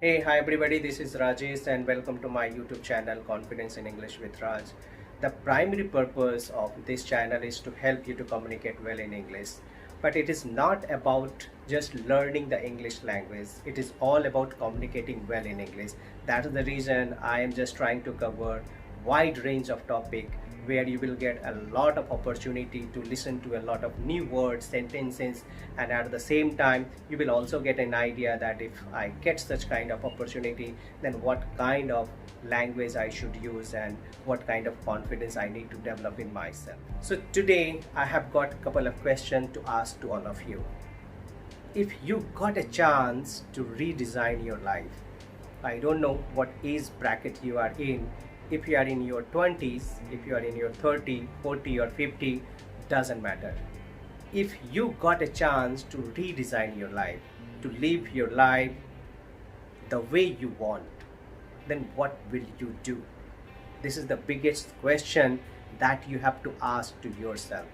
Hey, hi everybody, this is Rajesh and welcome to my YouTube channel Confidence in English with Raj. The primary purpose of this channel is to help you to communicate well in English. But it is not about just learning the English language. It is all about communicating well in English. That is the reason I am just trying to cover wide range of topic where you will get a lot of opportunity to listen to a lot of new words, sentences, and at the same time you will also get an idea that if I get such kind of opportunity, then what kind of language I should use and what kind of confidence I need to develop in myself. So today I have got a couple of questions to ask to all of you. If you got a chance to redesign your life, I don't know what age bracket you are in. If you are in your 20s, if you are in your 30, 40 or 50, doesn't matter. If you got a chance to redesign your life, to live your life the way you want, then what will you do? This is the biggest question that you have to ask to yourself,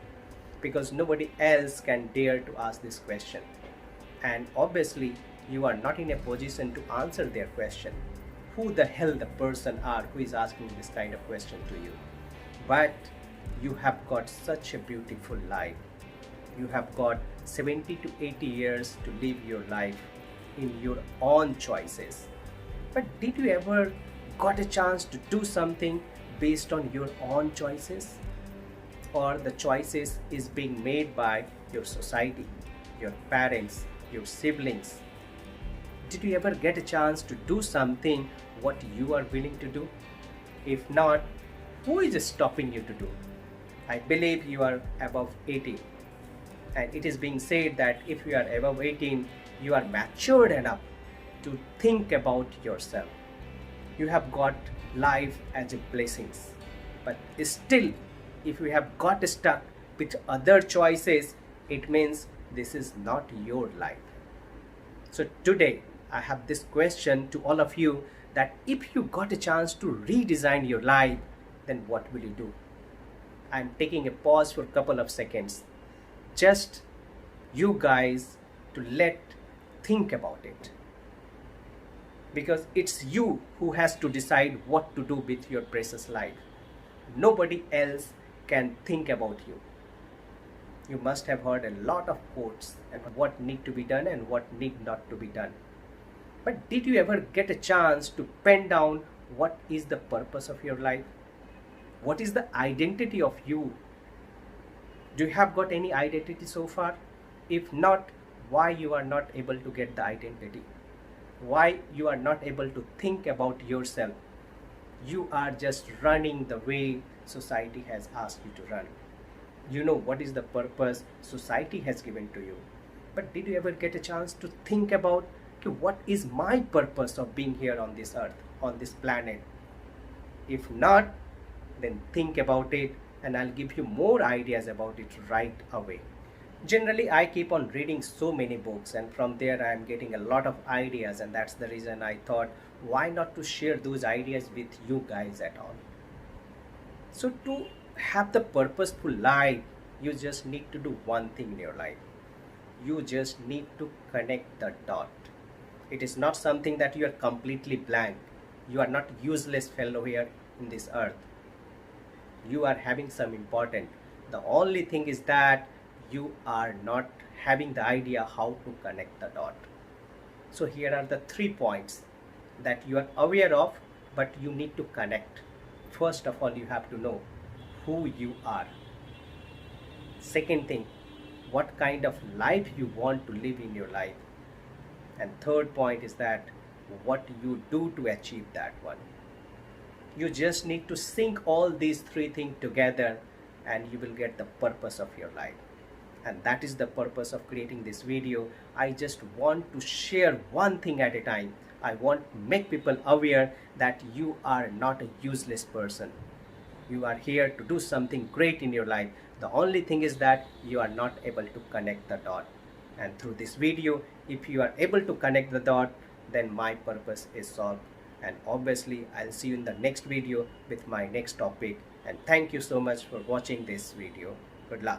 because nobody else can dare to ask this question. And obviously, you are not in a position to answer their question. Who the hell the person are who is asking this kind of question to you? But you have got such a beautiful life. You have got 70 to 80 years to live your life in your own choices. But did you ever got a chance to do something based on your own choices? Or the choices is being made by your society, your parents, your siblings? Did you ever get a chance to do something what you are willing to do? If not, who is stopping you to do? I believe you are above 18, and it is being said that if you are above 18, you are matured enough to think about yourself. You have got life as a blessings, but still, if you have got stuck with other choices, it means this is not your life. So today I have this question to all of you, that if you got a chance to redesign your life, then what will you do? I'm taking a pause for a couple of seconds. Just you guys to think about it. Because it's you who has to decide what to do with your precious life. Nobody else can think about you. You must have heard a lot of quotes and what need to be done and what need not to be done. But did you ever get a chance to pen down what is the purpose of your life? What is the identity of you? Do you have got any identity so far? If not, why you are not able to get the identity? Why you are not able to think about yourself? You are just running the way society has asked you to run. You know what is the purpose society has given to you. But did you ever get a chance to think about, okay, what is my purpose of being here on this earth, on this planet? If not, then think about it and I'll give you more ideas about it right away. Generally, I keep on reading so many books, and from there I am getting a lot of ideas, and that's the reason I thought, why not to share those ideas with you guys at all? So to have the purposeful life, you just need to do one thing in your life. You just need to connect the dot. It is not something that you are completely blank. You are not useless fellow here in this earth. You are having some important. The only thing is that you are not having the idea how to connect the dot. So here are the 3 points that you are aware of, but you need to connect. First of all, you have to know who you are. Second thing, what kind of life you want to live in your life. And third point is that what you do to achieve that one. You just need to sync all these three things together and you will get the purpose of your life. And that is the purpose of creating this video. I just want to share one thing at a time. I want to make people aware that you are not a useless person. You are here to do something great in your life. The only thing is that you are not able to connect the dot. And through this video, if you are able to connect the dot, then my purpose is solved. And obviously, I'll see you in the next video with my next topic. And thank you so much for watching this video. Good luck.